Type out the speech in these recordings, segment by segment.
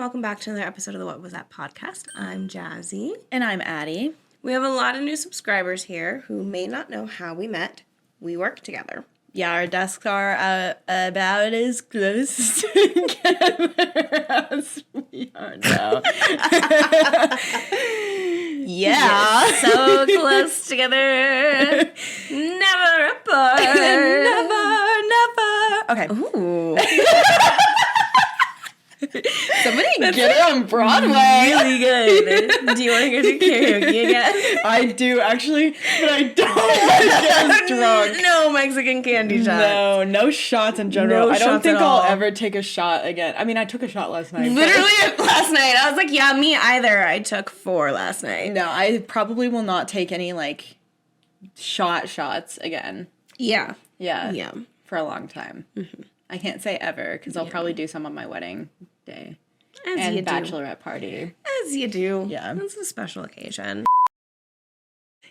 welcome back to another episode of the What Was That podcast. I'm Jazzy. And I'm Addi. We have a lot of new subscribers here who may not know how we met. We work together. Yeah, our desks are about as close together as we are now. Yeah. So close together. Never apart. Never. Okay. Ooh. Somebody get it on Broadway. Really good. Do you want to go to karaoke again? I do, actually, but I don't want to get drunk. No Mexican candy shots. No shots in general. No I don't shots think at I'll all. ever take a shot again. I mean, I took a shot last night. Literally last night. I was like, yeah, me either. I took 4 last night. No, I probably will not take any, shots again. Yeah. Yeah. For a long time. Mm-hmm. I can't say ever, because I'll probably do some on my wedding day. As you bachelorette party. As you do. Yeah. It's a special occasion.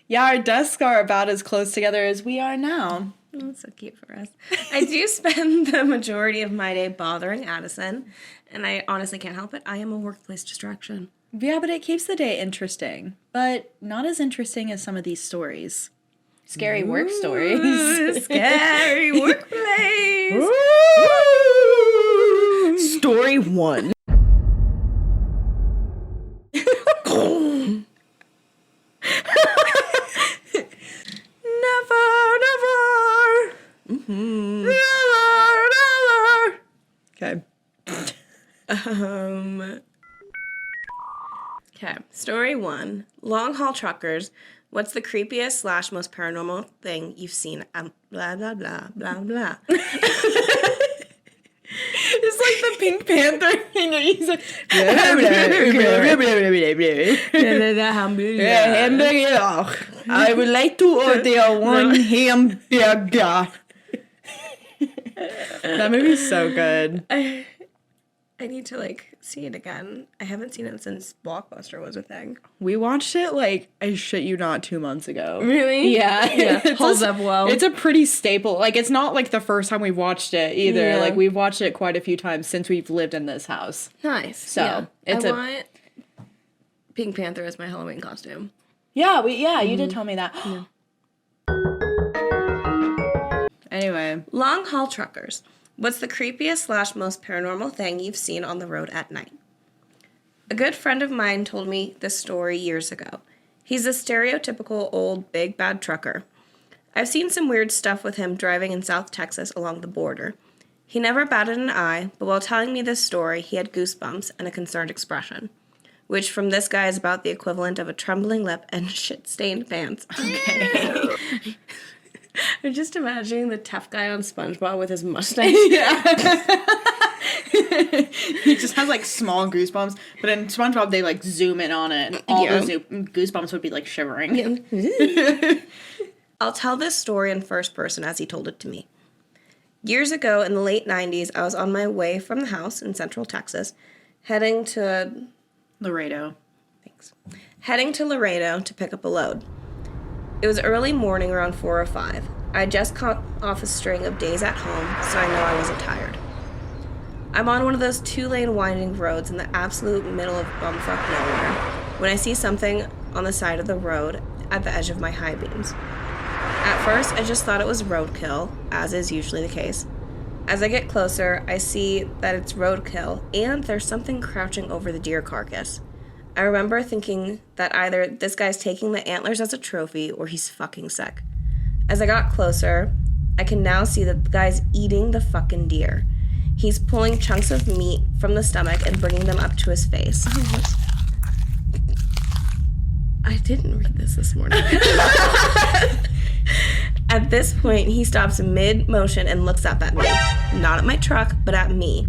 Yeah, our desks are about as close together as we are now. Oh, that's so cute for us. I do spend the majority of my day bothering Addison, and I honestly can't help it. I am a workplace distraction. Yeah, but it keeps the day interesting. But not as interesting as some of these stories. Scary work stories. Scary workplace. Story 1. Never. Mm-hmm. Okay. Okay. Story 1. Long haul truckers. What's the creepiest / most paranormal thing you've seen? Blah, blah, blah, blah, blah. It's like the Pink Panther. He's like, I would like to order 1 hamburger. That movie's so good. I need to, see it again. I haven't seen it since Blockbuster was a thing. We watched it, I shit you not, 2 months ago. Really? Yeah. Holds up well. It's a pretty staple. It's not, the first time we've watched it, either. Yeah. We've watched it quite a few times since we've lived in this house. Nice. So, I want Pink Panther as my Halloween costume. Yeah, you did tell me that. Yeah. Anyway. Long haul truckers. What's the creepiest / most paranormal thing you've seen on the road at night? A good friend of mine told me this story years ago. He's a stereotypical old big bad trucker. I've seen some weird stuff with him driving in South Texas along the border. He never batted an eye, but while telling me this story, he had goosebumps and a concerned expression, which from this guy is about the equivalent of a trembling lip and shit-stained pants. Okay. I'm just imagining the tough guy on SpongeBob with his mustache. Yeah. He just has small goosebumps, but in SpongeBob they zoom in on it. And all those goosebumps would be shivering. I'll tell this story in first person as he told it to me. Years ago in the late 90s, I was on my way from the house in Central Texas, heading to Laredo to pick up a load. It was early morning around 4 or 5. I had just caught off a string of days at home, so I know I wasn't tired. I'm on one of those 2-lane winding roads in the absolute middle of bumfuck nowhere when I see something on the side of the road at the edge of my high beams. At first, I just thought it was roadkill, as is usually the case. As I get closer, I see that it's roadkill, and there's something crouching over the deer carcass. I remember thinking that either this guy's taking the antlers as a trophy or he's fucking sick. As I got closer, I can now see that the guy's eating the fucking deer. He's pulling chunks of meat from the stomach and bringing them up to his face. Oh, I didn't read this morning. At this point, he stops mid-motion and looks up at me. Not at my truck, but at me.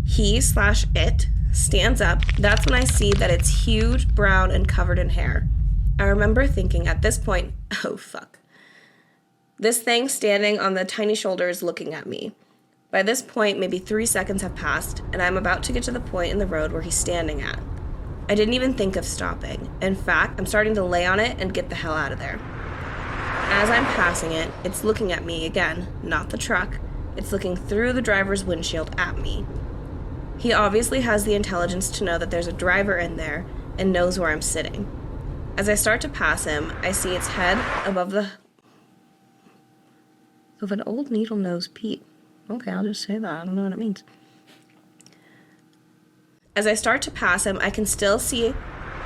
He/it stands up. That's when I see that it's huge, brown, and covered in hair. I remember thinking at this point, oh fuck. This thing standing on the tiny shoulders looking at me. By this point, maybe 3 seconds have passed, and I'm about to get to the point in the road where he's standing at. I didn't even think of stopping. In fact, I'm starting to lay on it and get the hell out of there. As I'm passing it, it's looking at me again, not the truck. It's looking through the driver's windshield at me. He obviously has the intelligence to know that there's a driver in there and knows where I'm sitting. As I start to pass him, I see its head above an old needle-nosed Pete. Okay, I'll just say that. I don't know what it means. As I start to pass him, I can still see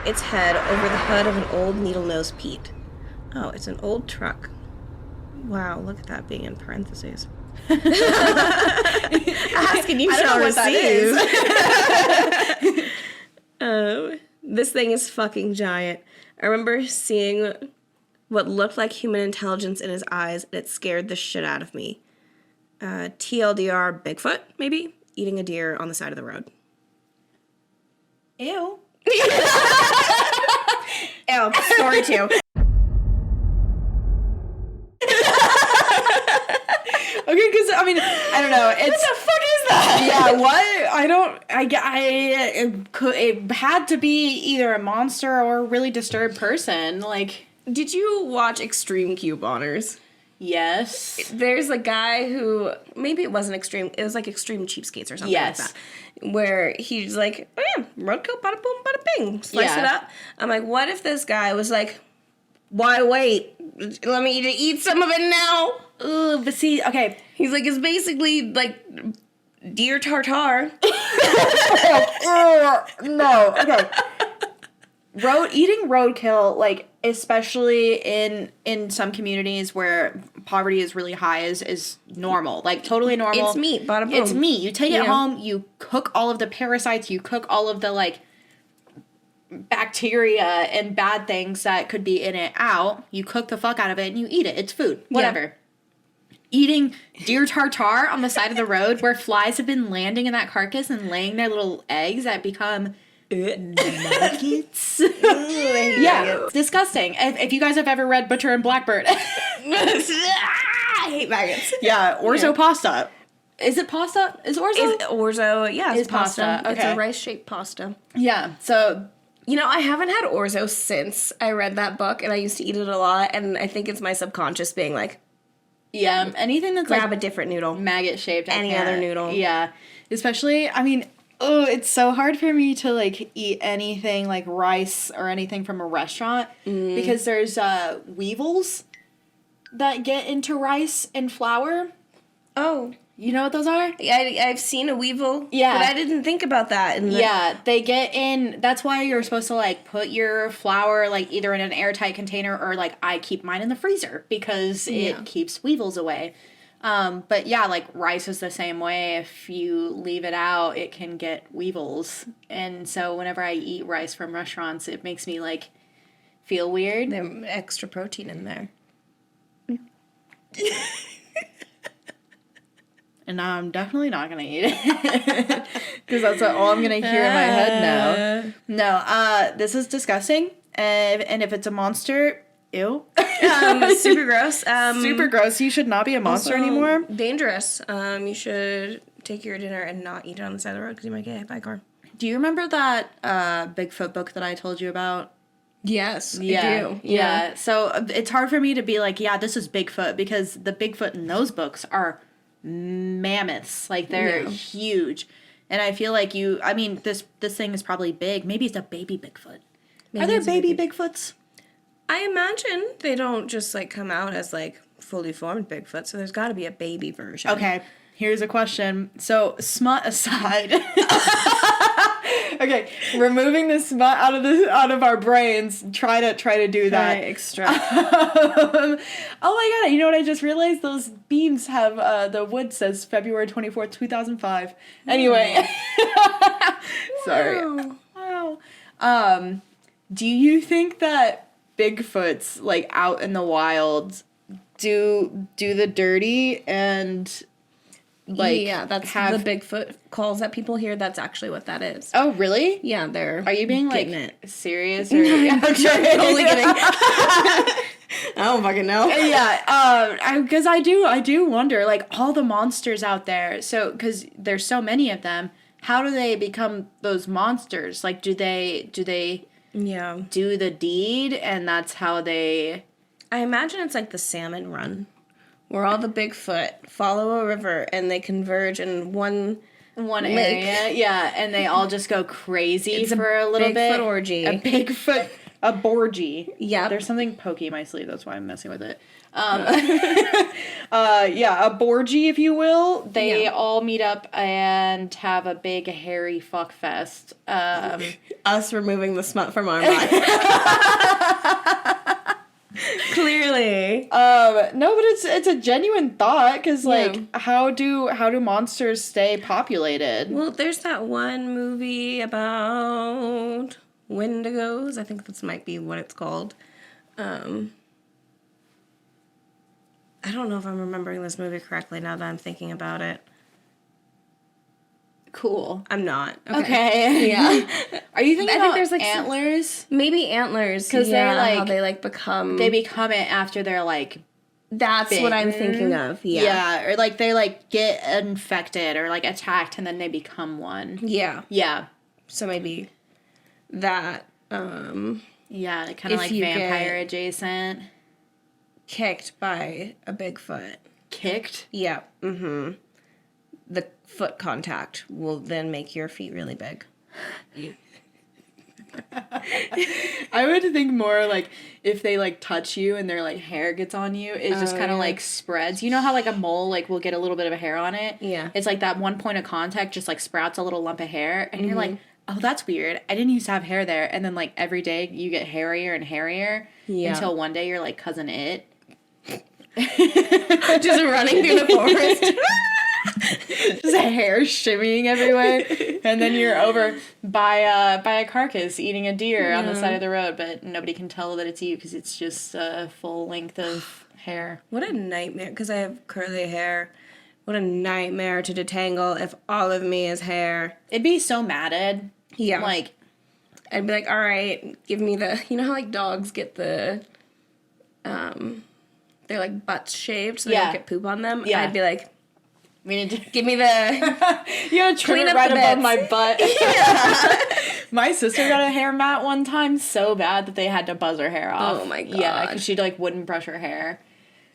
its head over the hood of an old needle-nosed Pete. Oh, it's an old truck. Wow, look at that being in parentheses. Asking you shall receive. This thing is fucking giant. I remember seeing what looked like human intelligence in his eyes, and it scared the shit out of me. TLDR, Bigfoot, maybe? Eating a deer on the side of the road. Ew. Ew, story 2. Okay, because, I mean, I don't know. What the fuck is that? Yeah, what? It had to be either a monster or a really disturbed person. Like, Did you watch Extreme Cube Honors? yes. There's a guy who, maybe it wasn't Extreme, it was like Extreme Cheapskates or something Yes. like that. Where he's like, oh yeah, roadkill, bada boom, bada bing. Slice it up. I'm like, what if this guy was like, why wait? Let me eat some of it now. Ugh, but see, okay. He's like, it's basically like deer tartare. No, okay. Eating roadkill, like, especially in some communities where poverty is really high, is normal. Like, totally normal. It's meat, bada boom. It's meat. You take it Yeah. home, you cook all of the parasites, you cook all of the, like, bacteria and bad things that could be in it out. You cook the fuck out of it and you eat it. It's food. Whatever. Eating deer tartare on the side of the road where flies have been landing in that carcass and laying their little eggs that become nuggets. Yeah, it's disgusting. If you guys have ever read Butcher and Blackbird. I hate maggots. Yeah, orzo pasta. Is it pasta? Is orzo? Orzo, yeah, it's pasta. pasta. It's Okay. a rice-shaped pasta. Yeah, so... You know, I haven't had orzo since I read that book, and I used to eat it a lot, and I think it's my subconscious being like, Yeah, anything that's grab like a different noodle. maggot shaped. Any other noodle. Yeah, especially, I mean, it's so hard for me to like eat anything like rice or anything from a restaurant because there's weevils that get into rice and flour. Oh. You know what those are? I've seen a weevil. Yeah. But I didn't think about that. Yeah, they get in. That's why you're supposed to like put your flour like either in an airtight container or like I keep mine in the freezer because it keeps weevils away. But yeah, like rice is the same way. If you leave it out, it can get weevils. And so whenever I eat rice from restaurants, it makes me like feel weird. There's extra protein in there. And now I'm definitely not going to eat it. Because that's all I'm going to hear in my head now. No, this is disgusting. And if it's a monster, ew. Super gross. Super gross. You should not be a monster Also anymore. Dangerous. You should take your dinner and not eat it on the side of the road because you might get hit by a car. Do you remember that Bigfoot book that I told you about? Yes, Yeah. I do. Yeah. So it's hard for me to be like, yeah, this is Bigfoot because the Bigfoot in those books are mammoths. Like they're huge. And I feel like this thing is probably big. Maybe it's a baby Bigfoot. Maybe Are there it's a baby baby- Bigfoots? I imagine they don't just like come out as like fully formed Bigfoot, so there's got to be a baby version. Okay, here's a question. So, smut aside. Okay, removing the smut out of our brains. Try to do that. Extract. Oh my god! You know what I just realized? Those beams have the wood says February 24th, 2005. Anyway, sorry. Wow. Do you think that Bigfoots like out in the wild do the dirty and like that's have the Bigfoot calls that people hear. That's actually what that is. Oh, really? Yeah, they're. Are you being like getting serious or I'm totally kidding. I don't fucking know. Yeah, because I do wonder, like, all the monsters out there, so, because there's so many of them, how do they become those monsters? Like, do they Yeah. do the deed, and that's how they... I imagine it's like the salmon run, where all the Bigfoot follow a river and they converge in one one lake. area. Yeah, and they all just go crazy for a little Bigfoot bit. orgy. A Bigfoot, a borgy. Yeah. There's something pokey in my sleeve, that's why I'm messing with it. Yeah, a borgy, if you will. They all meet up and have a big hairy fuck fest. Us removing the smut from our mind. Clearly. No, but it's a genuine thought, because like, how do monsters stay populated? Well, there's that one movie about Wendigos. I think this might be what it's called. I don't know if I'm remembering this movie correctly now that I'm thinking about it. Cool. I'm not. Okay. Yeah. Are you thinking about there's, like, antlers? Maybe antlers. Because how they become. They become it after they're like. That's bitten. what I'm thinking of. Yeah. Yeah, or like they like get infected or like attacked and then they become one. Yeah. Yeah. So maybe that. Yeah, kind of like vampire adjacent. Kicked by a Bigfoot. Kicked? Yeah. Mm-hmm. The foot contact will then make your feet really big. I would think more like if they like touch you and their like hair gets on you, it just kind of like spreads. You know how like a mole like will get a little bit of hair on it? Yeah. It's like that one point of contact just like sprouts a little lump of hair and you're like, oh, that's weird. I didn't used to have hair there. And then like every day you get hairier and hairier until one day you're like Cousin It. Just running through the forest. Just hair shimmying everywhere, and then you're over by a carcass eating a deer on the side of the road, but nobody can tell that it's you because it's just a full length of hair. What a nightmare, because I have curly hair. What a nightmare to detangle if all of me is hair. It'd be so matted. Yeah. Like, I'd be like, all right, give me the, you know how like dogs get the, they're like butts shaved so they don't get poop on them? Yeah. I'd be like, we need to give me the... You gotta trim Clean it up right the above bits. my butt. Yeah. My sister got a hair mat one time so bad that they had to buzz her hair off. Oh my God. Yeah, because she like wouldn't brush her hair.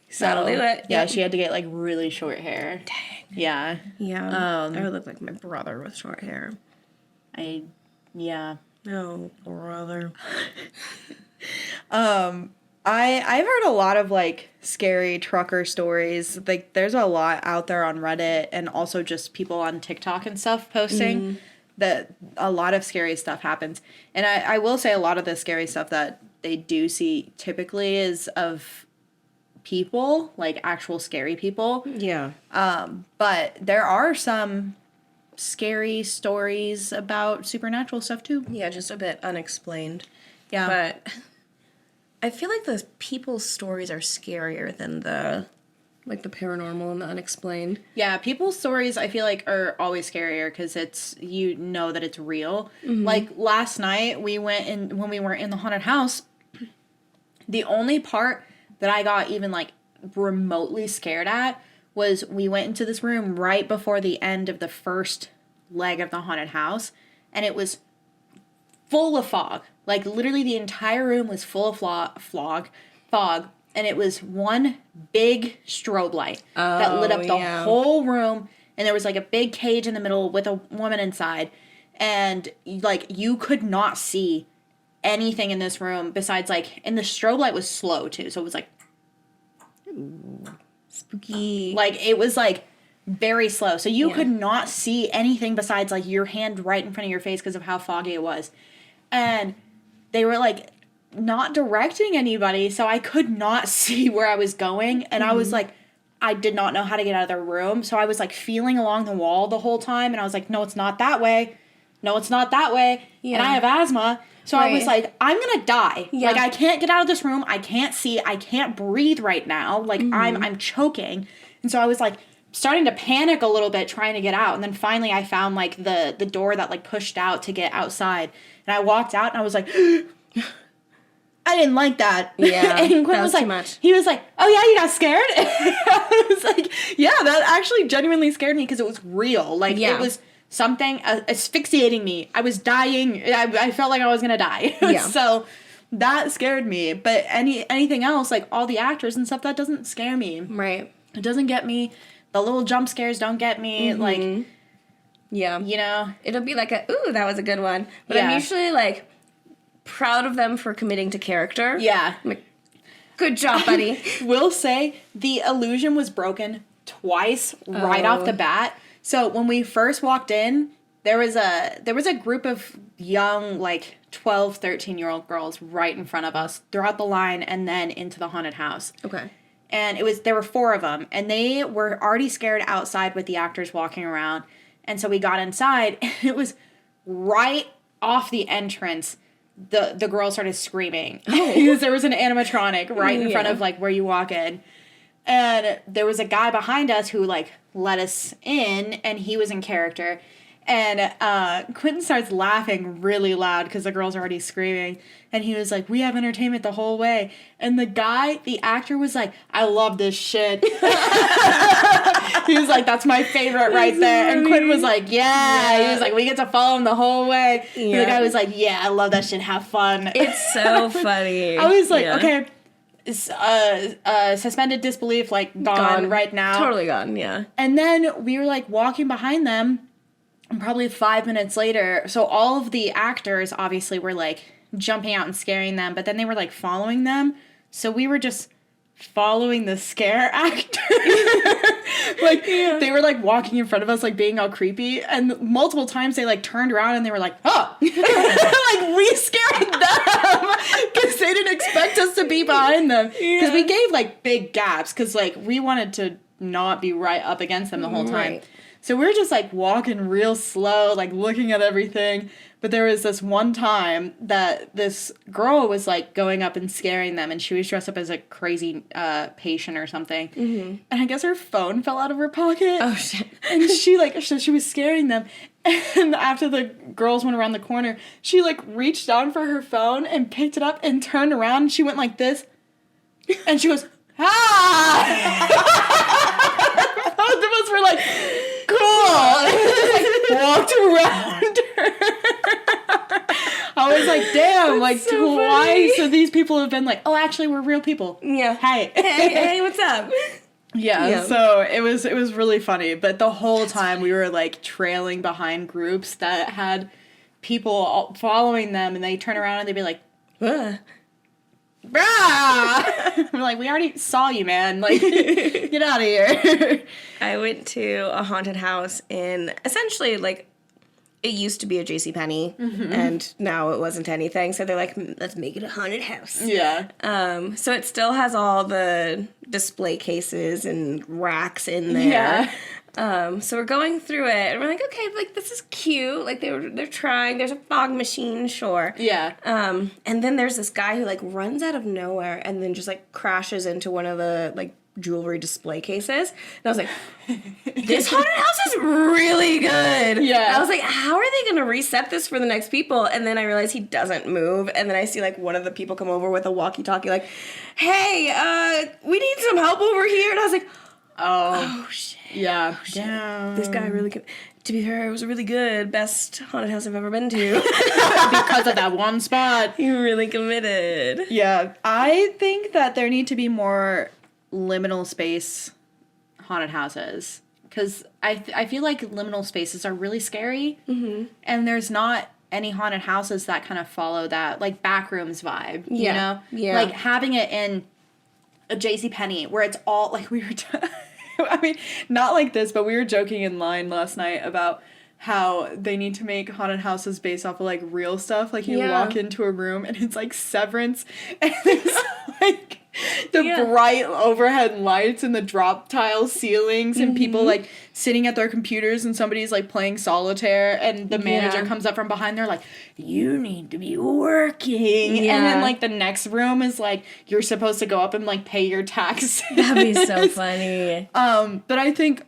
So, That'll do it. Yeah, she had to get like really short hair. Dang. Yeah. Yeah. I would look like my brother with short hair. Yeah. No, brother. I've heard a lot of like scary trucker stories. Like there's a lot out there on Reddit and also just people on TikTok and stuff posting that a lot of scary stuff happens. And I will say a lot of the scary stuff that they do see typically is of people, like actual scary people. Yeah. But there are some scary stories about supernatural stuff too. Yeah, just a bit unexplained. Yeah. But I feel like the people's stories are scarier than the paranormal and the unexplained. Yeah, people's stories I feel like are always scarier because it's, you know that it's real. Like last night when we were in the haunted house, the only part that I got even like remotely scared at was we went into this room right before the end of the first leg of the haunted house and it was full of fog. Like, literally the entire room was full of fog, and it was one big strobe light that lit up the whole room, and there was, like, a big cage in the middle with a woman inside, and, like, you could not see anything in this room besides, like, and the strobe light was slow, too, so it was, like... Ooh, spooky. Like, it was, like, very slow, so you could not see anything besides, like, your hand right in front of your face because of how foggy it was. And they were, like, not directing anybody, so I could not see where I was going. And I was, like, I did not know how to get out of the room. So I was, like, feeling along the wall the whole time. And I was like, no, it's not that way. No, it's not that way. Yeah. And I have asthma. So I was like, I'm going to die. Yeah. Like, I can't get out of this room. I can't see. I can't breathe right now. Like, I'm choking. And so I was, like, starting to panic a little bit trying to get out. And then finally I found, like, the door that, like, pushed out to get outside. And I walked out and I was like, I didn't like that. Yeah. And Quinn was like, too much. He was like, oh yeah, you got scared? I was like, yeah, that actually genuinely scared me because it was real. Like, it was something asphyxiating me. I was dying. I felt like I was going to die. Yeah. So that scared me. But anything else, like all the actors and stuff, that doesn't scare me. Right. It doesn't get me. The little jump scares don't get me. Like... Yeah. You know? It'll be like ooh, that was a good one. But Yeah. I'm usually, like, proud of them for committing to character. Yeah. I'm like, good job, buddy. Will say the illusion was broken twice right off the bat. So when we first walked in, there was a group of young, like, 12, 13-year-old girls right in front of us throughout the line and then into the haunted house. Okay. And there were 4 of them, and they were already scared outside with the actors walking around. And so we got inside, and it was right off the entrance. The girl started screaming because there was an animatronic right in front of, like, where you walk in. And there was a guy behind us who, like, let us in, and he was in character. And Quentin starts laughing really loud because the girl's already screaming. And he was like, we have entertainment the whole way. And the actor was like, I love this shit. He was like, that's my favorite right there. And Quentin was like, yeah. He was like, we get to follow him the whole way. Yeah. And the guy was like, yeah, I love that shit. Have fun. It's so funny. I was like, okay. Suspended disbelief, like, gone right now. Totally gone, yeah. And then we were, like, walking behind them, and probably 5 minutes later, so all of the actors, obviously, were, like, jumping out and scaring them, but then they were, like, following them, so we were just following the scare actor. Like, they were, like, walking in front of us, like, being all creepy, and multiple times they, like, turned around and they were like, oh! Like, we scared them! Because they didn't expect us to be behind them. Because we gave, like, big gaps, because, like, we wanted to not be right up against them the whole time. Right. So we were just, like, walking real slow, like, looking at everything. But there was this one time that this girl was, like, going up and scaring them, and she was dressed up as a crazy patient or something. Mm-hmm. And I guess her phone fell out of her pocket. Oh, shit. And she, like, so she was scaring them. And after the girls went around the corner, she, like, reached down for her phone and picked it up and turned around, and she went like this. And she goes, ah! Both of us were like, cool. Just, like, walked around her. I was like, damn, like, so twice of these people have been like, oh, actually, we're real people. Yeah. Hey. Hey, what's up? Yeah, so it was really funny. But the whole time we were, like, trailing behind groups that had people following them, and they turn around and they'd be like, brah! We're like, we already saw you, man. Like, get out of here. I went to a haunted house in, essentially, like, it used to be a JCPenney, and now it wasn't anything, so they're like, let's make it a haunted house. Yeah. So it still has all the display cases and racks in there. Yeah. So we're going through it, and we're like, okay, like, this is cute. Like, they're trying. There's a fog machine, sure. Yeah. And then there's this guy who, like, runs out of nowhere and then just, like, crashes into one of the, like, jewelry display cases. And I was like, this haunted house is really good. Yeah. And I was like, how are they going to reset this for the next people? And then I realized he doesn't move. And then I see, like, one of the people come over with a walkie-talkie, like, hey, we need some help over here. And I was like, oh shit. Yeah. Oh, shit. Damn. This guy really could. To be fair, it was really good. Best haunted house I've ever been to. Because of that one spot. He really committed. Yeah. I think that there need to be more liminal space haunted houses, because I feel like liminal spaces are really scary, and there's not any haunted houses that kind of follow that, like, backrooms vibe, you know? Yeah. Like, having it in a JCPenney where it's all, like, we were I mean, not like this, but we were joking in line last night about how they need to make haunted houses based off of, like, real stuff. Like, you walk into a room and it's, like, Severance, and it's, like, the bright overhead lights and the drop tile ceilings and people, like, sitting at their computers, and somebody's, like, playing solitaire, and the manager comes up from behind, they're like, you need to be working. And then, like, the next room is, like, you're supposed to go up and, like, pay your taxes. That'd be so funny. But I think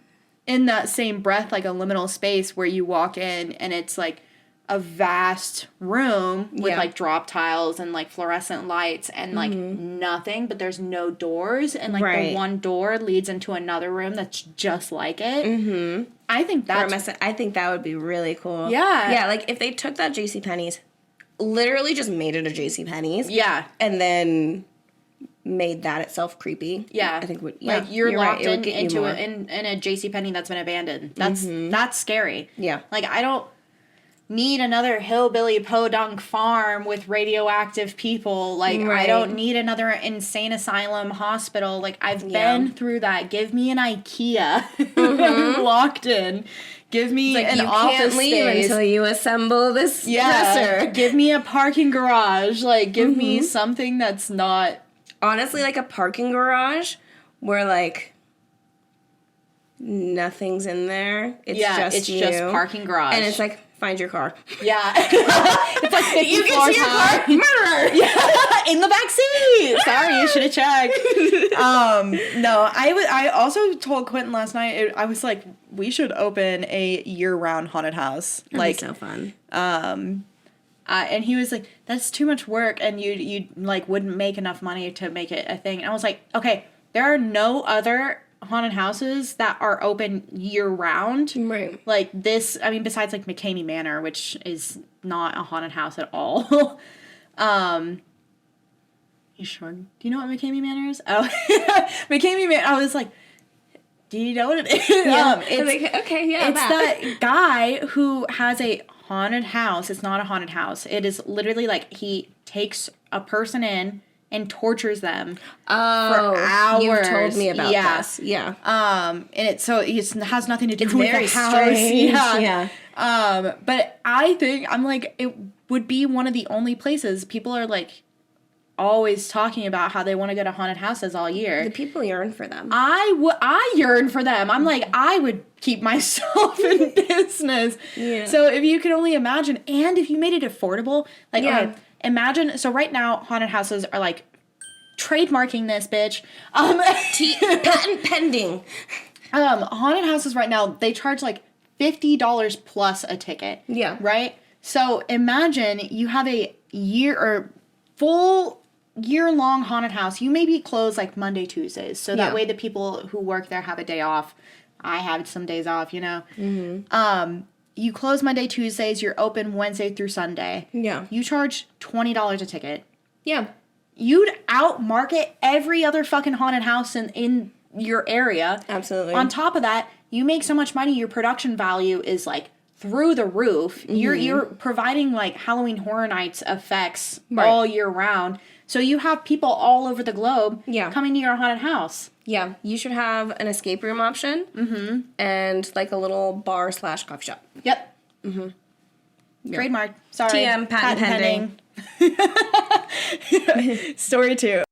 in that same breath, like, a liminal space where you walk in and it's, like, a vast room with, like, drop tiles and, like, fluorescent lights and, like, nothing, but there's no doors, and, like, the one door leads into another room that's just like it. I think I think that would be really cool. Yeah. Yeah, like, if they took that JCPenney's, literally just made it a JCPenney's. Yeah. And then made that itself creepy. Yeah. I think like you're locked right. into in a JCPenney that's been abandoned. That's scary. Yeah. Like I don't need another hillbilly podunk farm with radioactive people. Like I don't need another insane asylum hospital. Like I've been through that. Give me an IKEA. I'm locked in. Give me an office can't leave space until you assemble this dresser. Give me a parking garage. Like give me something that's not honestly like a parking garage where like nothing's in there. It's just parking garage. And it's like find your car. Yeah. It's like 50 you floors high. Murder! Yeah. In the back seat. Sorry, you should have checked. No, I also told Quentin last night, I was like, we should open a year-round haunted house. That'd be so fun. And he was like, that's too much work and you like wouldn't make enough money to make it a thing. And I was like, okay, there are no other haunted houses that are open year round. Right. Like this, I mean, besides like McCamey Manor, which is not a haunted house at all. You sure? Do you know what McCamey Manor is? Oh, McCamey Manor. I was like, do you know what it is? Yeah. It's that guy who has a haunted house. It's not a haunted house. It is literally like he takes a person in and tortures them for hours. You've told me about this. Yeah. And it has nothing to do with very the house. strange. Yeah. But I think I'm like it would be one of the only places people are like always talking about how they want to go to haunted houses all year. The people yearn for them. I yearn for them. I'm like I would keep myself in business. Yeah. So if you could only imagine, and if you made it affordable, like okay, imagine, so right now, haunted houses are like, trademarking this, bitch. Patent pending. Haunted houses right now, they charge like $50 plus a ticket. Yeah. Right? So imagine you have a year or full year-long haunted house. You may be closed like Monday, Tuesdays. So that way the people who work there have a day off. I have some days off, you know? Mm-hmm. You close Monday, Tuesdays. You're open Wednesday through Sunday. Yeah. You charge $20 a ticket. Yeah. You'd outmarket every other fucking haunted house in your area. Absolutely. On top of that, you make so much money. Your production value is like through the roof. Mm-hmm. You're providing like Halloween Horror Nights effects all year round. So you have people all over the globe coming to your haunted house. Yeah, you should have an escape room option and like a little bar / coffee shop. Yep. Mm-hmm. Yep. Trademark. Sorry. TM, patent pending. Story 2.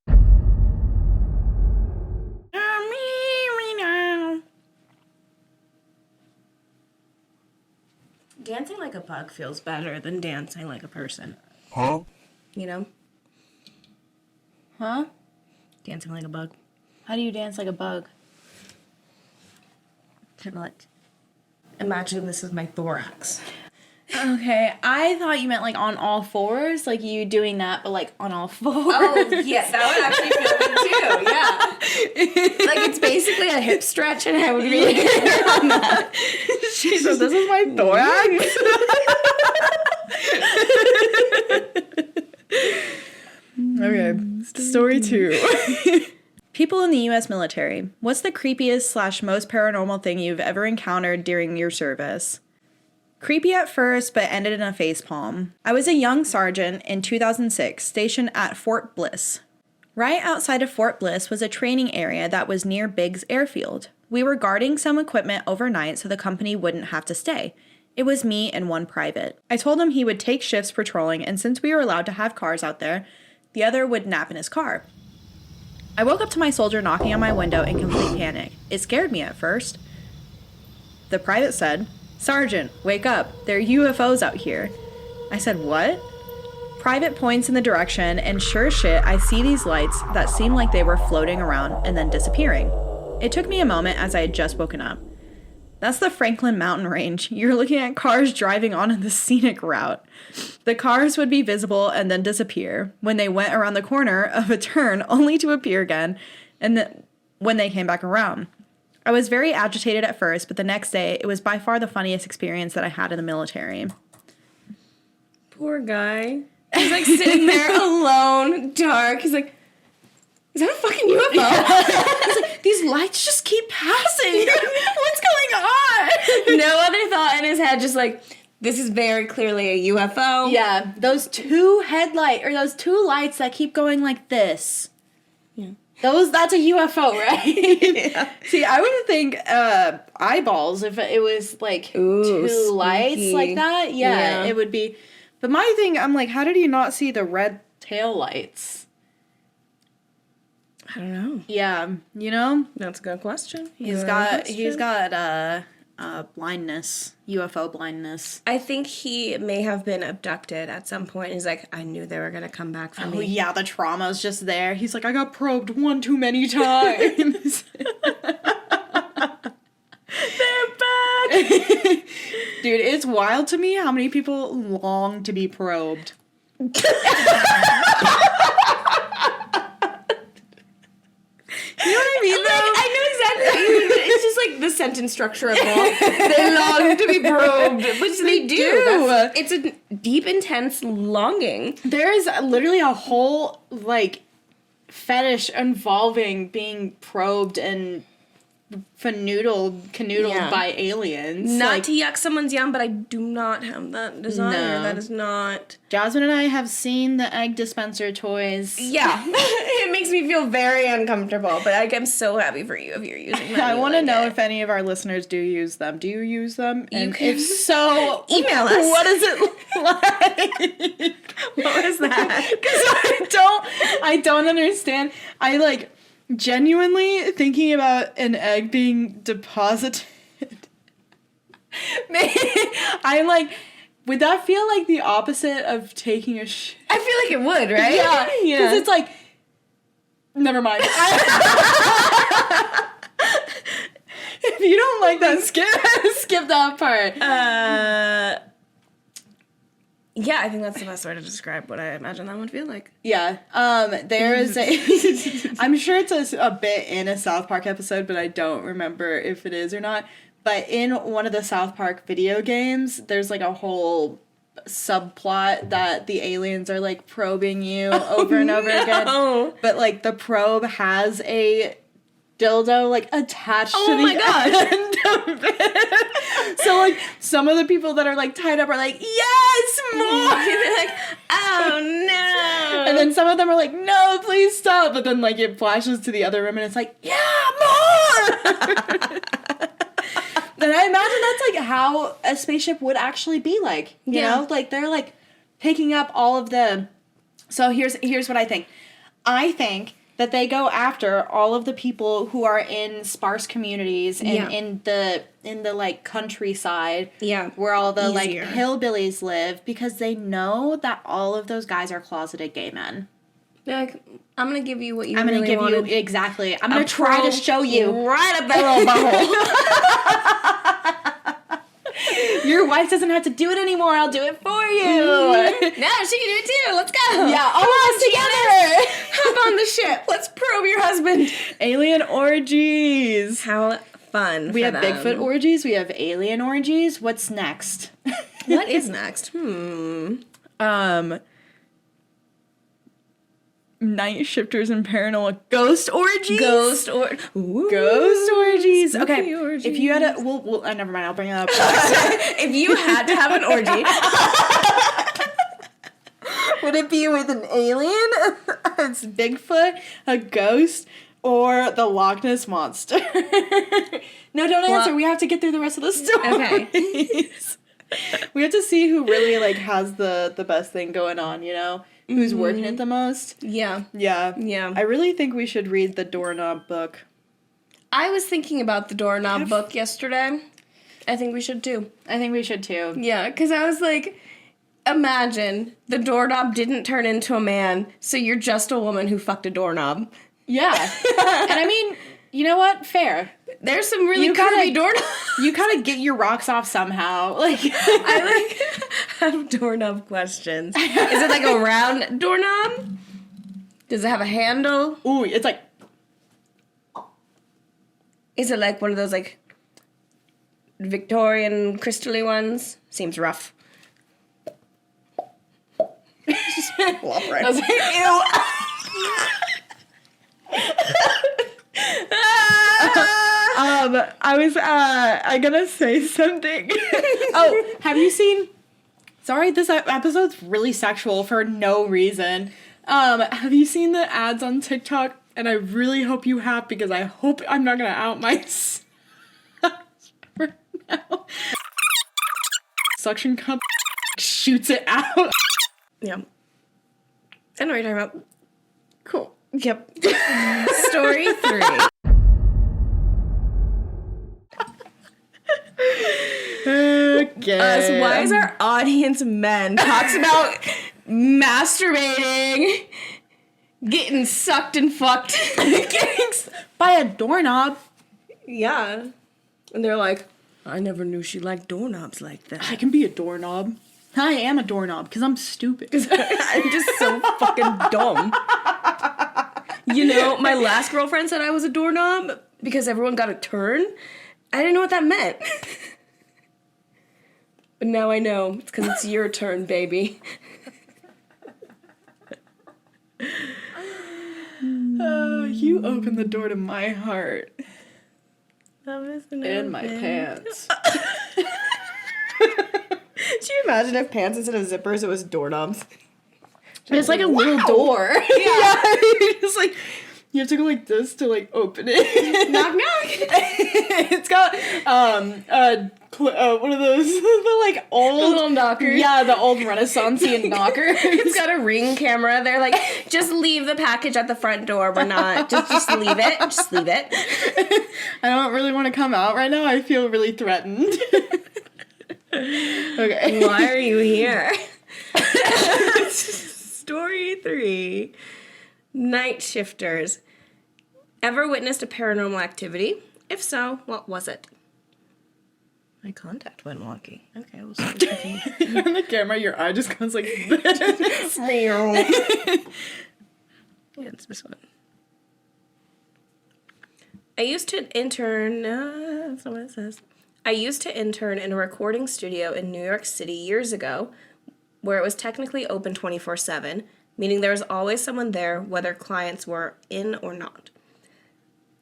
Dancing like a bug feels better than dancing like a person. Huh? You know? Huh? Dancing like a bug. How do you dance like a bug? Kind of like, imagine this is my thorax. Okay, I thought you meant like on all fours, like you doing that, but like on all fours. Oh, yes, that would actually feel good too, yeah. Like it's basically a hip stretch and I would really get on that. She said, this is my thorax. Okay, story 2. People in the U.S. military. What's the creepiest / most paranormal thing you've ever encountered during your service? Creepy at first, but ended in a facepalm. I was a young sergeant in 2006, stationed at Fort Bliss. Right outside of Fort Bliss was a training area that was near Biggs Airfield. We were guarding some equipment overnight so the company wouldn't have to stay. It was me and one private. I told him he would take shifts patrolling, and since we were allowed to have cars out there, the other would nap in his car. I woke up to my soldier knocking on my window in complete panic. It scared me at first. The private said, "Sergeant, wake up. There are UFOs out here." I said, "What?" Private points in the direction, and sure as shit, I see these lights that seem like they were floating around and then disappearing. It took me a moment as I had just woken up. That's the Franklin Mountain Range. You're looking at cars driving on the scenic route. The cars would be visible and then disappear when they went around the corner of a turn, only to appear again and when they came back around. I was very agitated at first, but the next day, it was by far the funniest experience that I had in the military. Poor guy. He's like sitting there alone, dark. He's like, is that a fucking UFO? He's like, these lights just keep passing. What's going on? No other thought in his head, just like, this is very clearly a UFO. Yeah, those two lights that keep going like this. Yeah. That's a UFO, right? Yeah. See, I would think eyeballs if it was like two spooky. lights like that. Yeah, Yeah. it would be. But my thing, I'm like, how did he not see the red tail lights? I don't know. Yeah, you know? That's a good question. He's got blindness, UFO blindness. I think he may have been abducted at some point. He's like, I knew they were going to come back for me. Oh, yeah, the trauma's just there. He's like, I got probed one too many times. They're back! Dude, it's wild to me how many people long to be probed. You know what I mean, though? Like, I know exactly what you mean. It's just like the sentence structure of it. They long to be probed, which they do. It's a deep, intense longing. There is literally a whole, like, fetish involving being probed and canoodled by aliens. Not like, to yuck someone's yum, but I do not have that desire. No. That is not... Jasmine and I have seen the egg dispenser toys. Yeah. It makes me feel very uncomfortable, but I'm so happy for you if you're using them. I want to know if any of our listeners do use them. Do you use them? And can if so, email us. What does it look like? What is that? Because I don't understand. I like genuinely thinking about an egg being deposited. I'm like, would that feel like the opposite of taking a shit? I feel like it would, right? Yeah, because it's like, never mind. If you don't like that, skip that part. Yeah, I think that's the best way to describe what I imagine that would feel like. Yeah. There is a... I'm sure it's a bit in a South Park episode, but I don't remember if it is or not. But in one of the South Park video games, there's like a whole subplot that the aliens are like probing you over and over again. But like the probe has a dildo like attached to the end of it. So like some of the people that are like tied up are like, yes, more. They're like, oh no. And then some of them are like, no, please stop. But then like it flashes to the other room and it's like, yeah, more. And I imagine that's like how a spaceship would actually be like. You know? Like they're like picking up all of the... So here's what I think. I think that they go after all of the people who are in sparse communities and in the like countryside where all the like hillbillies live, because they know that all of those guys are closeted gay men. They're like, I'm gonna give you what you I'm gonna really give wanted. you exactly. I'm gonna try to show you right up that little butthole. Your wife doesn't have to do it anymore. I'll do it for you. No, she can do it too. Let's go. Yeah, all of us together. Hop on the ship. Let's probe your husband. Alien orgies. How fun. We have Bigfoot orgies. We have alien orgies. What's next? What is next? Night shifters and paranormal ghost orgies. Ghost orgies. Okay, orgies. if you had a, we'll never mind. I'll bring it up. If you had to have an orgy, would it be with an alien, it's Bigfoot, a ghost, or the Loch Ness monster? No, don't answer. We have to get through the rest of the story. Okay. We have to see who really like has the best thing going on. You know. Who's working it the most? Yeah. Yeah. I really think we should read the doorknob book. I was thinking about the doorknob book yesterday. I think we should too. Yeah, because I was like, imagine the doorknob didn't turn into a man, so you're just a woman who fucked a doorknob. Yeah. And I mean, you know what? Fair. There's some really curvy doorknobs. You gotta get your rocks off somehow. Like I have doorknob questions. Is it like a round doorknob? Does it have a handle? Ooh, it's like... Is it like one of those like Victorian crystally ones? Seems rough. Just plop right. I was like, ew. I'm gonna say something. Oh, have you seen? Sorry, this episode's really sexual for no reason. Have you seen the ads on TikTok? And I really hope you have, because I hope I'm not gonna out myself right now. Suction cup shoots it out. Yeah. I know what you're talking about. Cool. Yep. Story 3. Okay. So why is our audience men talks about masturbating, getting sucked and fucked, by a doorknob? Yeah. And they're like, I never knew she liked doorknobs like that. I can be a doorknob. I am a doorknob because I'm stupid. I'm just so fucking dumb. You know, my last girlfriend said I was a doorknob because everyone got a turn. I didn't know what that meant. But now I know. It's because it's your turn, baby. You opened the door to my heart. And my pants. Could you imagine if pants instead of zippers, it was doorknobs? It's like a little door. Yeah. It's like, you have to go like this to like open it. Knock, knock. It's got, one of those, the like old. The little knockers. Yeah, the old Renaissance-y knocker. It's got a Ring camera. They're like, just leave the package at the front door. We're not. Just leave it. Just leave it. I don't really want to come out right now. I feel really threatened. Okay. Why are you here? Story 3. Night shifters. Ever witnessed a paranormal activity? If so, what was it? My contact went wonky. Okay, we'll start checking. On the camera, your eye just goes like this. Yeah, it's this one. I used to intern. That's not what it says. I used to intern in a recording studio in New York City years ago, where it was technically open 24/7, meaning there was always someone there, whether clients were in or not.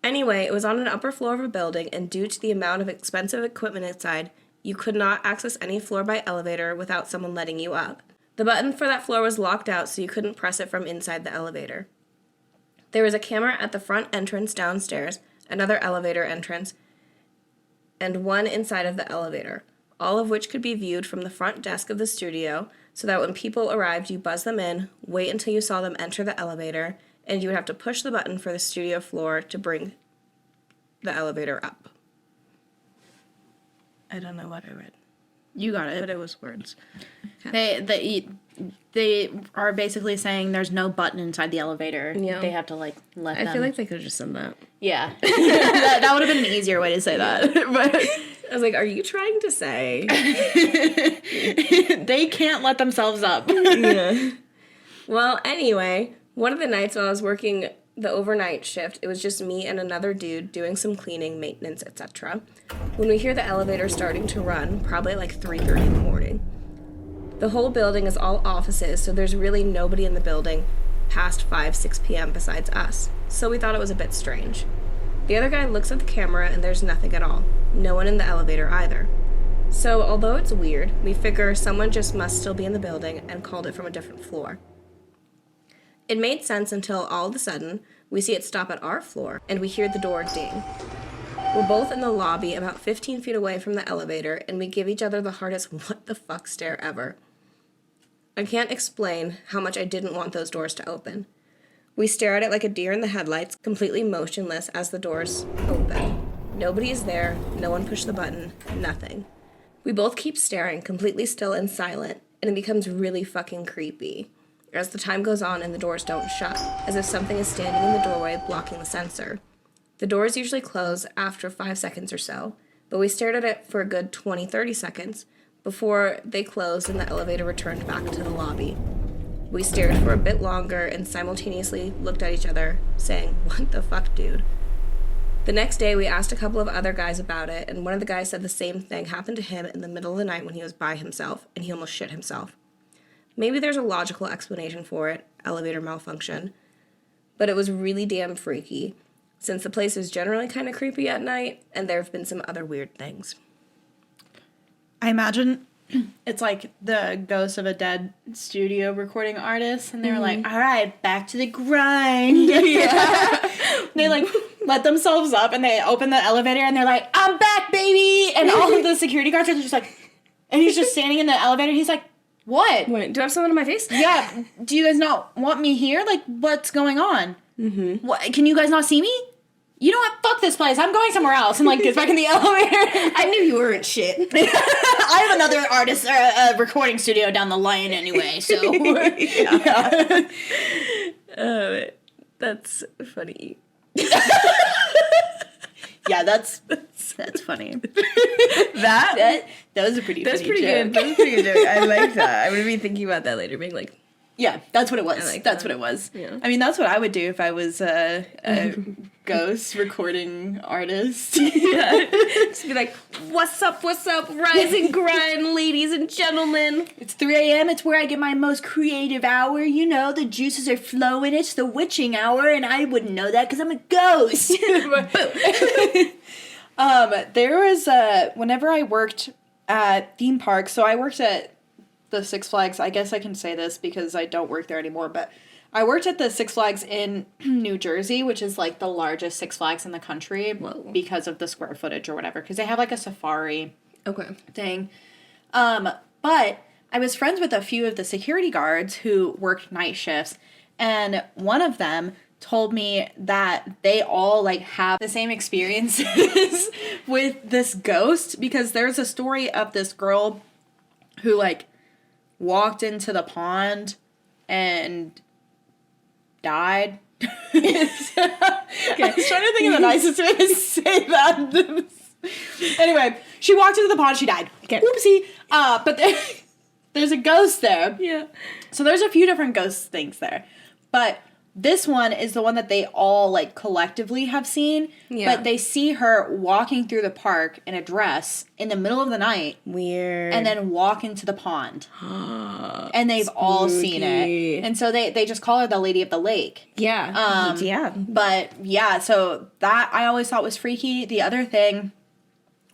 Anyway, it was on an upper floor of a building, and due to the amount of expensive equipment inside, you could not access any floor by elevator without someone letting you up. The button for that floor was locked out, so you couldn't press it from inside the elevator. There was a camera at the front entrance downstairs, another elevator entrance, and one inside of the elevator, all of which could be viewed from the front desk of the studio, so that when people arrived, you buzz them in, wait until you saw them enter the elevator, and you would have to push the button for the studio floor to bring the elevator up. I don't know what I read. You got it. But it was words. They are basically saying there's no button inside the elevator. Yeah. They have to like let them. I feel like they could have just said that. Yeah. that would have been an easier way to say that. But I was like, are you trying to say? They can't let themselves up. Yeah. Well, anyway, one of the nights while I was working the overnight shift, it was just me and another dude doing some cleaning, maintenance, etc. When we hear the elevator starting to run, probably at like 3:30 in the morning. The whole building is all offices, so there's really nobody in the building past 6 p.m. besides us. So we thought it was a bit strange. The other guy looks at the camera and there's nothing at all. No one in the elevator either. So although it's weird, we figure someone just must still be in the building and called it from a different floor. It made sense until all of a sudden, we see it stop at our floor, and we hear the door ding. We're both in the lobby about 15 feet away from the elevator, and we give each other the hardest what the fuck stare ever. I can't explain how much I didn't want those doors to open. We stare at it like a deer in the headlights, completely motionless as the doors open. Nobody is there, no one pushed the button, nothing. We both keep staring, completely still and silent, and it becomes really fucking creepy as the time goes on and the doors don't shut, as if something is standing in the doorway blocking the sensor. The doors usually close after 5 seconds or so, but we stared at it for a good 20-30 seconds before they closed and the elevator returned back to the lobby. We stared for a bit longer and simultaneously looked at each other, saying, "What the fuck, dude?" The next day, we asked a couple of other guys about it, and one of the guys said the same thing happened to him in the middle of the night when he was by himself, and he almost shit himself. Maybe there's a logical explanation for it, elevator malfunction, but it was really damn freaky, since the place is generally kind of creepy at night, and there have been some other weird things. I imagine it's like the ghost of a dead studio recording artist, and they were like, all right, back to the grind. They like let themselves up, and they open the elevator, and they're like, I'm back, baby! And all of the security guards are just like, and he's just standing in the elevator, he's like, what? Wait, do I have someone in my face? Yeah, do you guys not want me here? Like, what's going on? Mm-hmm. What, can you guys not see me? You know what? Fuck this place. I'm going somewhere else. And, like, gets back in the elevator. I knew you weren't shit. I have another artist, recording studio down the line anyway, so. Yeah. That's funny. Yeah, that's funny. That was a pretty That's funny pretty joke. good. That was pretty good joke. I like that. I'm going to be thinking about that later, being like, yeah, that's what it was. like That's that. what it was. Yeah. I mean, that's what I would do if I was a ghost recording artist. yeah. Just be like, what's up, rise and grind, ladies and gentlemen. It's 3 a.m. It's where I get my most creative hour. You know, the juices are flowing. It's the witching hour, and I wouldn't know that because I'm a ghost. There was whenever I worked at theme parks, so I worked at the Six Flags. I guess I can say this because I don't work there anymore, but I worked at the Six Flags in New Jersey, which is like the largest Six Flags in the country. Whoa. Because of the square footage or whatever, because they have like a safari thing. But I was friends with a few of the security guards who worked night shifts, and one of them told me that they all like have the same experiences with this ghost, because there's a story of this girl who like walked into the pond and died. I was trying to think of the nicest way to say that. Anyway, she walked into the pond, she died. Okay. Oopsie. But there's a ghost there. Yeah. So there's a few different ghost things there. But this one is the one that they all, like, collectively have seen. Yeah. But they see her walking through the park in a dress in the middle of the night. Weird. And then walk into the pond. And they've all seen it. And so they just call her the Lady of the Lake. Yeah. Yeah. But, yeah, so that I always thought was freaky. The other thing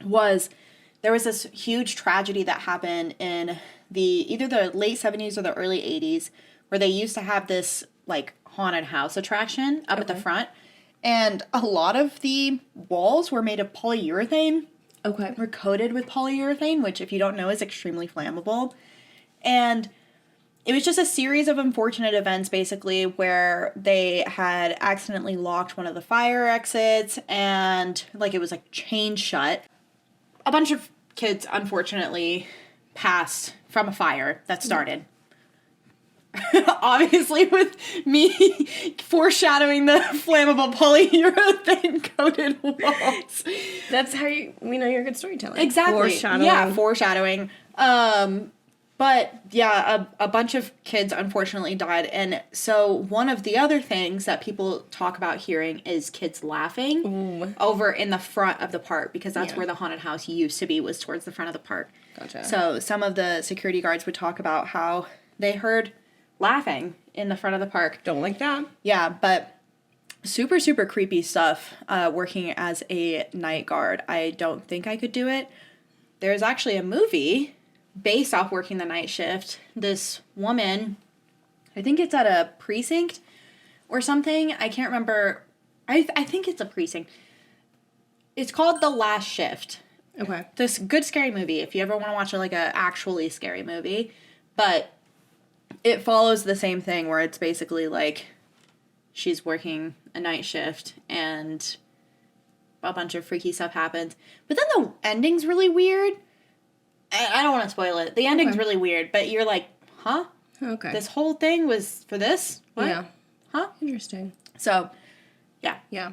was there was this huge tragedy that happened in either the late 70s or the early 80s where they used to have this, like, haunted house attraction up at the front. And a lot of the walls were made of polyurethane. Okay. Were coated with polyurethane, which, if you don't know, is extremely flammable. And it was just a series of unfortunate events, basically, where they had accidentally locked one of the fire exits and, like, it was, like, chained shut. A bunch of kids, unfortunately, passed from a fire that started. Obviously, with me foreshadowing the flammable polyurethane coated walls. That's how we know you're a good storyteller. Exactly. Foreshadowing. Yeah, foreshadowing. But yeah, a bunch of kids unfortunately died. And so one of the other things that people talk about hearing is kids laughing over in the front of the park, because that's where the haunted house used to be, was towards the front of the park. Gotcha. So some of the security guards would talk about how they heard laughing in the front of the park. Don't like that. Yeah, but super, super creepy stuff working as a night guard. I don't think I could do it. There's actually a movie based off working the night shift. This woman, I think it's at a precinct or something. I can't remember. I think it's a precinct. It's called The Last Shift. Okay. This good scary movie, if you ever want to watch like a actually scary movie. But it follows the same thing where it's basically like she's working a night shift and a bunch of freaky stuff happens. But then the ending's really weird. I don't want to spoil it. The ending's really weird, but you're like, huh? Okay. This whole thing was for this? What? Yeah. Huh? Interesting. So, yeah. Yeah.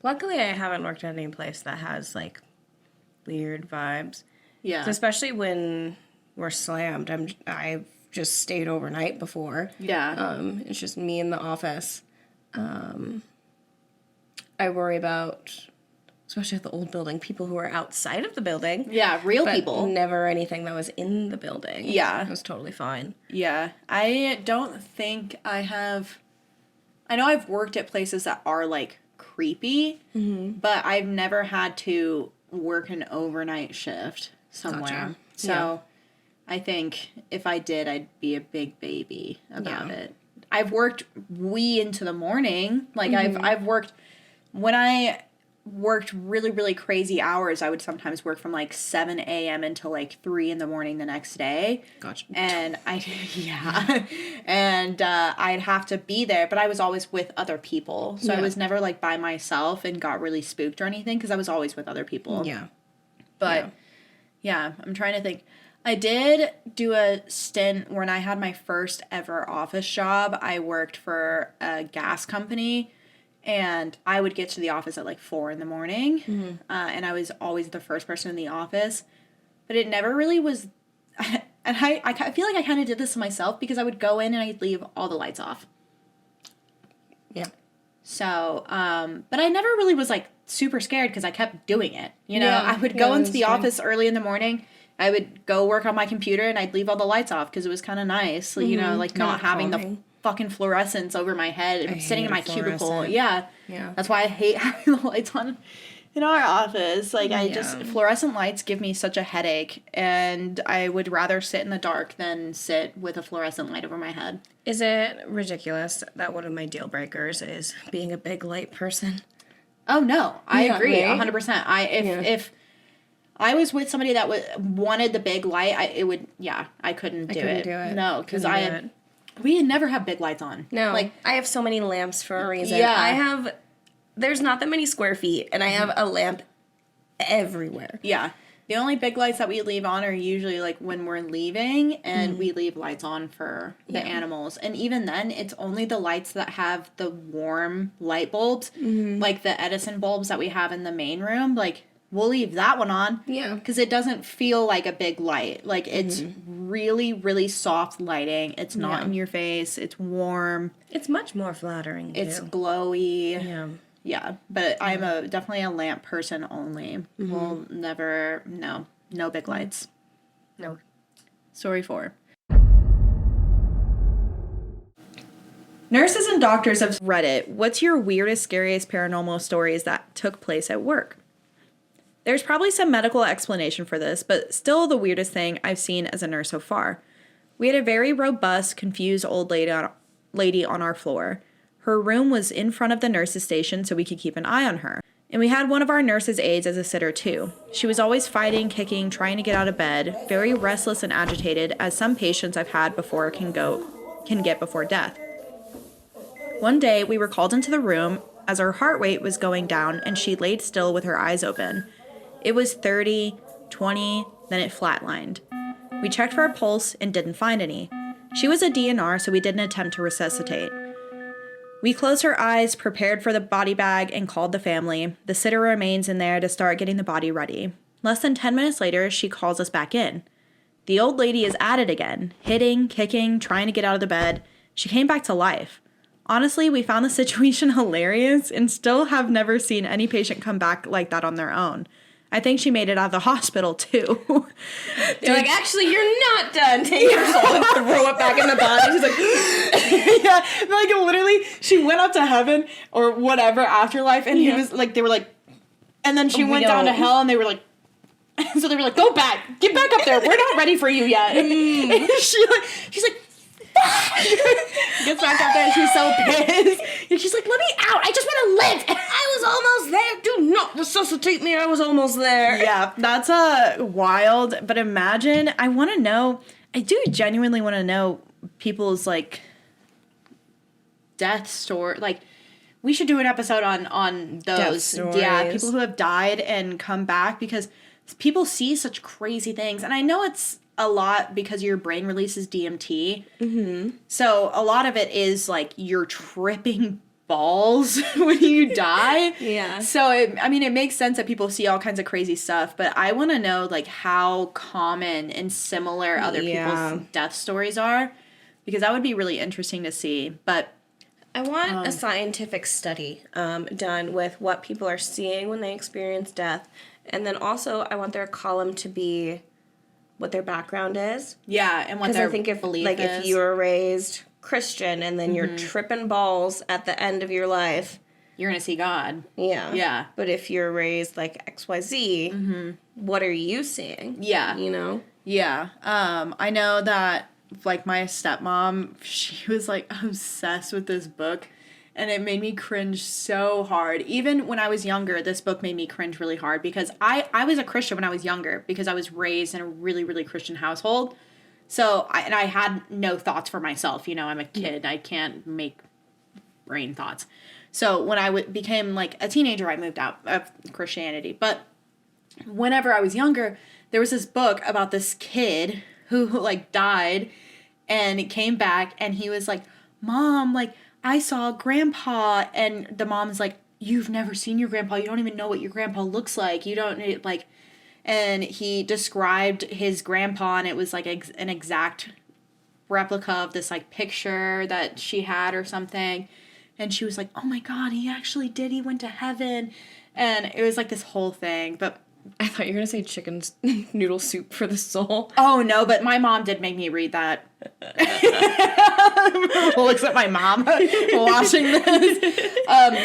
Luckily, I haven't worked at any place that has, like, weird vibes. Yeah. So especially when we're slammed. I've just stayed overnight before. Yeah. It's just me in the office. I worry about, especially at the old building, people who are outside of the building. Yeah, real but people. Never anything that was in the building. Yeah. It was totally fine. Yeah. I don't think I have I know I've worked at places that are, like, creepy, but I've never had to work an overnight shift somewhere. Gotcha. So I think if I did, I'd be a big baby about it. I've worked wee into the morning. Like, I've worked, when I worked really, really crazy hours, I would sometimes work from, like, 7 a.m. until, like, 3 in the morning the next day. Gotcha. And and I'd have to be there, but I was always with other people. So I was never, like, by myself and got really spooked or anything, because I was always with other people. Yeah. But, yeah, I'm trying to think. I did do a stint when I had my first ever office job. I worked for a gas company, and I would get to the office at like 4 in the morning, and I was always the first person in the office. But it never really was, and I feel like I kind of did this to myself, because I would go in and I'd leave all the lights off. Yeah. So, but I never really was like super scared, because I kept doing it. You know, I would go into the office early in the morning. I would go work on my computer, and I'd leave all the lights off, because it was kind of nice, you know, like not having the fucking fluorescence over my head and sitting in my cubicle. Yeah. That's why I hate having the lights on in our office. Like, fluorescent lights give me such a headache, and I would rather sit in the dark than sit with a fluorescent light over my head. Is it ridiculous that one of my deal breakers is being a big light person? Oh, no. I agree. 100%. If I was with somebody that wanted the big light, I couldn't do it. No, because we never have big lights on. No, like, I have so many lamps for a reason. Yeah. There's not that many square feet, and I have a lamp everywhere. Yeah. The only big lights that we leave on are usually, like, when we're leaving, and we leave lights on for the animals. And even then, it's only the lights that have the warm light bulbs, like the Edison bulbs that we have in the main room, like, we'll leave that one on. Yeah. Because it doesn't feel like a big light. Like, it's really, really soft lighting. It's not in your face. It's warm. It's much more flattering, too. It's glowy. Yeah. Yeah. But I'm definitely a lamp person only. We'll never, no big lights. No. Story 4. Nurses and doctors of Reddit, what's your weirdest, scariest paranormal stories that took place at work? There's probably some medical explanation for this, but still the weirdest thing I've seen as a nurse so far. We had a very robust, confused old lady on our floor. Her room was in front of the nurse's station so we could keep an eye on her. And we had one of our nurse's aides as a sitter too. She was always fighting, kicking, trying to get out of bed, very restless and agitated, as some patients I've had before can get before death. One day, we were called into the room as her heart rate was going down and she laid still with her eyes open. It was 30, 20, then it flatlined. We checked for a pulse and didn't find any. She was a DNR, so we didn't attempt to resuscitate. We closed her eyes, prepared for the body bag, and called the family. The sitter remains in there to start getting the body ready. Less than 10 minutes later, she calls us back in. The old lady is at it again, hitting, kicking, trying to get out of the bed. She came back to life. Honestly, we found the situation hilarious and still have never seen any patient come back like that on their own. I think she made it out of the hospital, too. They're like, actually, you're not done. Take her soul and throw it back in the body. She's like, yeah, like, literally, she went up to heaven or whatever, afterlife, and he was, like, they were like, and then she went down to hell, and they were like, so they were like, go back, get back up there, we're not ready for you yet. And she's like, gets back up there and she's so pissed. And she's like, let me out. I just want to live. I was almost there. Do not resuscitate me. I was almost there. Yeah, that's wild. But imagine, I want to know, I do genuinely want to know people's, like, death story. Like, we should do an episode on those. Yeah, people who have died and come back, because people see such crazy things. And I know it's a lot because your brain releases DMT. Mm-hmm. So a lot of it is like you're tripping balls when you die. Yeah. So it makes sense that people see all kinds of crazy stuff, but I want to know like how common and similar other people's death stories are, because that would be really interesting to see. But I want a scientific study done with what people are seeing when they experience death, and then also I want their column to be what their background is. Yeah, and what their belief is. If you were raised Christian and then you're tripping balls at the end of your life, you're gonna see God. Yeah. Yeah. But if you're raised like XYZ, what are you seeing? Yeah. You know? Yeah. I know that, like, my stepmom, she was, like, obsessed with this book, and it made me cringe so hard. Even when I was younger, this book made me cringe really hard, because I was a Christian when I was younger, because I was raised in a really, really Christian household. So, I had no thoughts for myself. You know, I'm a kid. I can't make brain thoughts. So, when I became, like, a teenager, I moved out of Christianity. But whenever I was younger, there was this book about this kid who, like, died, and it came back, and he was like, Mom, like, I saw Grandpa, and the mom's like, you've never seen your grandpa, you don't even know what your grandpa looks like, you don't, like, and he described his grandpa, and it was, like, an exact replica of this, like, picture that she had or something, and she was like, oh my God, he actually did, he went to heaven, and it was, like, this whole thing, but I thought you were going to say chicken noodle soup for the soul. Oh, no, but my mom did make me read that. Looks at my mom watching this.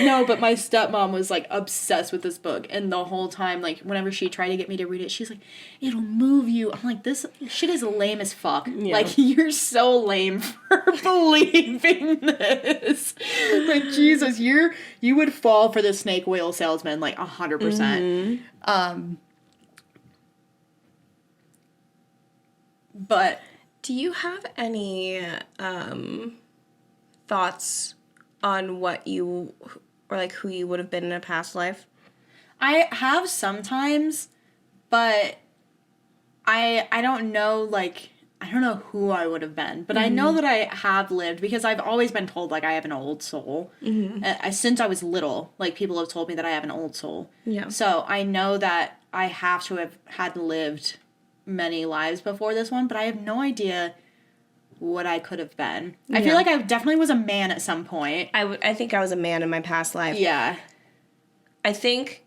No, but my stepmom was, like, obsessed with this book. And the whole time, like, whenever she tried to get me to read it, she's like, it'll move you. I'm like, this shit is lame as fuck. Yeah. Like, you're so lame for believing this. Like, Jesus, you would fall for the snake oil salesman, like, 100%. But do you have any thoughts on what you, or like who you would have been in a past life? I have sometimes, but I don't know, like, I don't know who I would have been, but I know that I have lived, because I've always been told, like, I have an old soul. Since I was little, like, people have told me that I have an old soul. Yeah. So I know that I have to have had lived many lives before this one, but I have no idea what I could have been. I feel like I definitely was a man at some point. I think I was a man in my past life. Yeah. I think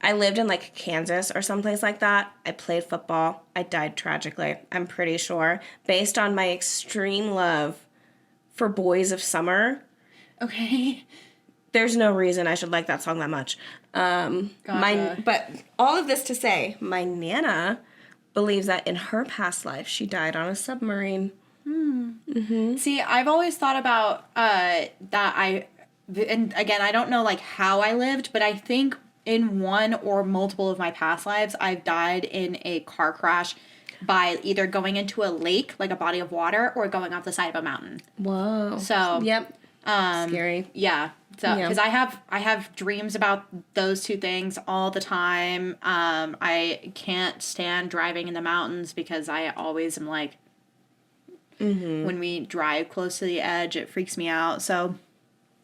I lived in, like, Kansas or someplace like that. I played football. I died tragically, I'm pretty sure, based on my extreme love for Boys of Summer. Okay. There's no reason I should like that song that much. Gotcha. But all of this to say, my Nana believes that in her past life, she died on a submarine. See, I've always thought about that and again, I don't know, like, how I lived, but I think in one or multiple of my past lives, I've died in a car crash by either going into a lake, like a body of water, or going off the side of a mountain. Whoa. So, yep. Scary. Yeah. So, because I have dreams about those two things all the time. I can't stand driving in the mountains, because I always am like, when we drive close to the edge, it freaks me out. So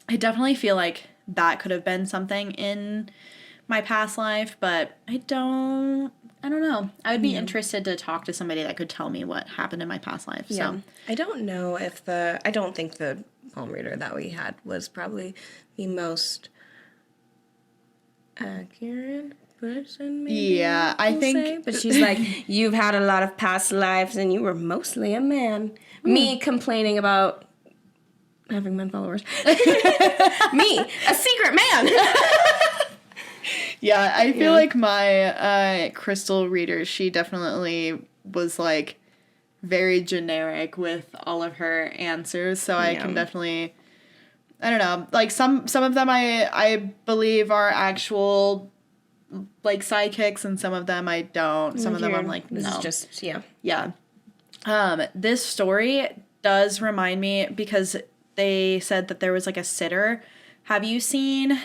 I definitely feel like that could have been something in my past life, but I don't know. I would be interested to talk to somebody that could tell me what happened in my past life. Yeah. So I don't know if I don't think the palm reader that we had was probably the most accurate person, maybe. Yeah, I think. But she's like, you've had a lot of past lives and you were mostly a man. Me complaining about having men followers. Me, a secret man. Yeah, I feel like my crystal reader, she definitely was, like, very generic with all of her answers, so I can definitely, I don't know, like, some of them I believe are actual, like, sidekicks, and some of them I don't. Some of them I'm like, no. This is just, Yeah. This story does remind me, because they said that there was, like, a sitter. Have you seen,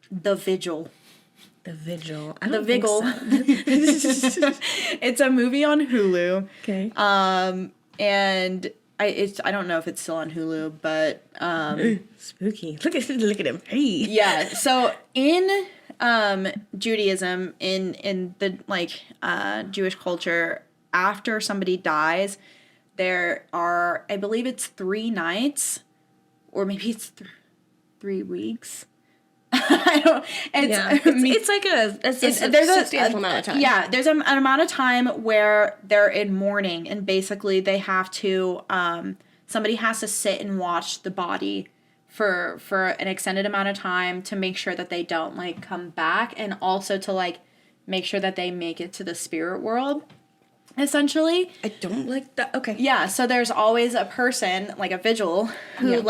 The Vigil? The Vigil. The Vigil. It's a movie on Hulu. Okay. And I don't know if it's still on Hulu, but spooky. Look at him. Hey. Yeah. So in Judaism, in the, like, Jewish culture, after somebody dies, there are, I believe it's 3 nights, or maybe it's 3 weeks. I don't. It's like a substantial amount of time. Yeah, there's an amount of time where they're in mourning, and basically they have to. Somebody has to sit and watch the body for an extended amount of time to make sure that they don't like come back, and also to like make sure that they make it to the spirit world. Essentially, I don't like that. Okay. Yeah, so there's always a person, like a vigil, who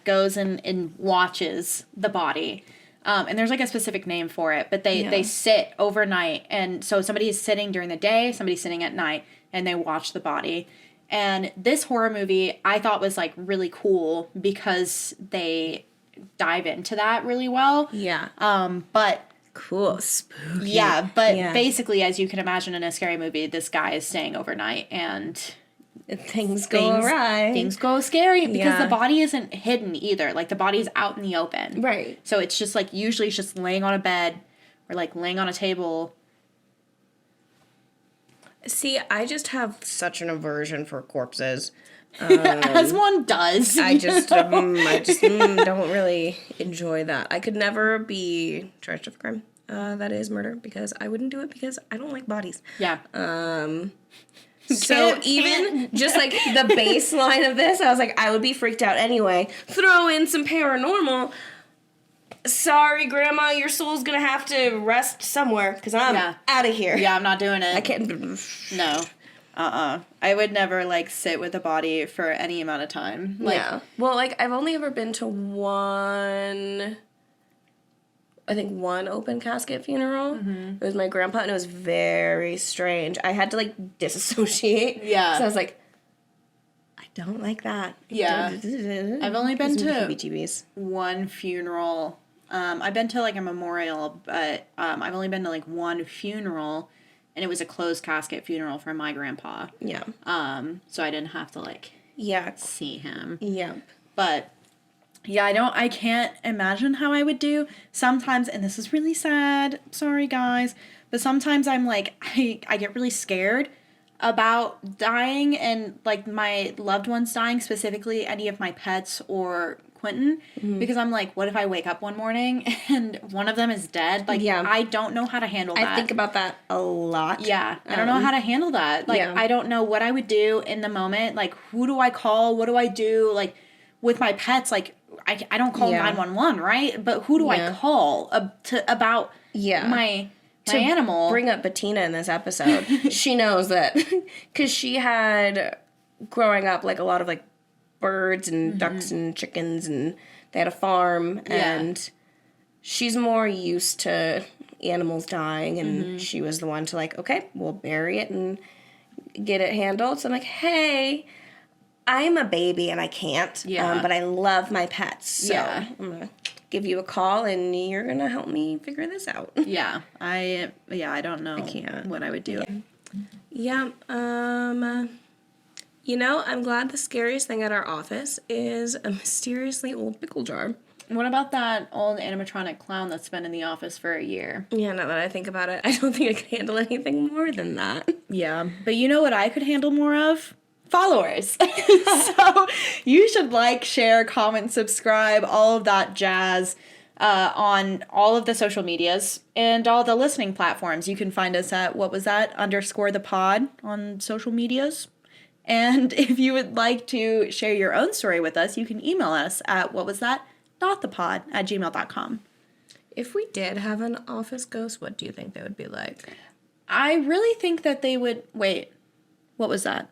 goes and watches the body. And there's like a specific name for it, but they sit overnight. And so somebody is sitting during the day, somebody's sitting at night, and they watch the body. And this horror movie I thought was like really cool because they dive into that really well. Yeah. But cool. Spooky. Yeah, but basically, as you can imagine in a scary movie, this guy is staying overnight and things go awry. Things go scary because the body isn't hidden either. Like, the body's out in the open. Right. So it's just like, usually it's just laying on a bed or like laying on a table. See, I just have such an aversion for corpses. As one does. I just don't really enjoy that. I could never be charged with a crime that is murder because I wouldn't do it because I don't like bodies. Yeah. So even just like the baseline of this, I was like, I would be freaked out anyway. Throw in some paranormal. Sorry, Grandma, your soul's gonna have to rest somewhere because I'm out of here. Yeah, I'm not doing it. I can't. No. I would never, like, sit with a body for any amount of time. Like, yeah. Well, like, I've only ever been to one open casket funeral. Mm-hmm. It was my grandpa, and it was very strange. I had to, like, disassociate. Yeah. So I was like, I don't like that. Yeah. I've only been to one funeral. I've been to, like, a memorial, but I've only been to, like, one funeral. And it was a closed casket funeral for my grandpa. Yeah. So I didn't have to, like, see him. Yeah. But, yeah, I can't imagine how I would do. Sometimes, and this is really sad, sorry guys, but sometimes I'm like, I get really scared about dying and, like, my loved ones dying, specifically any of my pets or Quentin, because I'm like, what if I wake up one morning and one of them is dead? Like, I don't know how to handle that. I think about that a lot. Yeah, I don't know how to handle that. Like, I don't know what I would do in the moment. Like, who do I call? What do I do? Like, with my pets, like, I don't call 911, right? But who do I call about my animal? Bring up Bettina in this episode. She knows that because she had, growing up, like, a lot of, like, birds and ducks and chickens, and they had a farm, and she's more used to animals dying, and she was the one to, like, okay, we'll bury it and get it handled. So I'm like, hey, I'm a baby and I can't, but I love my pets, so I'm gonna give you a call and you're gonna help me figure this out. I don't know what I would do. You know, I'm glad the scariest thing at our office is a mysteriously old pickle jar. What about that old animatronic clown that's been in the office for a year? Yeah, now that I think about it, I don't think I could handle anything more than that. Yeah, but you know what I could handle more of? Followers. So you should like, share, comment, subscribe, all of that jazz on all of the social medias and all the listening platforms. You can find us at _the_pod on social medias. And if you would like to share your own story with us, you can email us at whatwasthat.thepod@gmail.com. If we did have an office ghost, what do you think they would be like? I really think that they would... Wait, what was that?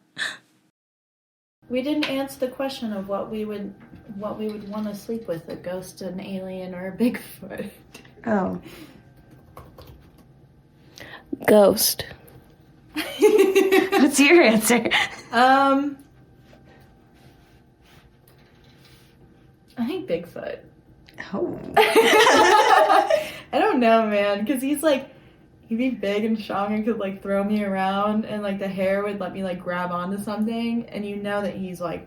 We didn't answer the question of what we would want to sleep with, a ghost, an alien, or a Bigfoot. Oh. Ghost. What's your answer? I think Bigfoot. Oh. I don't know, man, because he'd be big and strong and could, like, throw me around, and, like, the hair would let me, like, grab onto something, and you know that he's, like,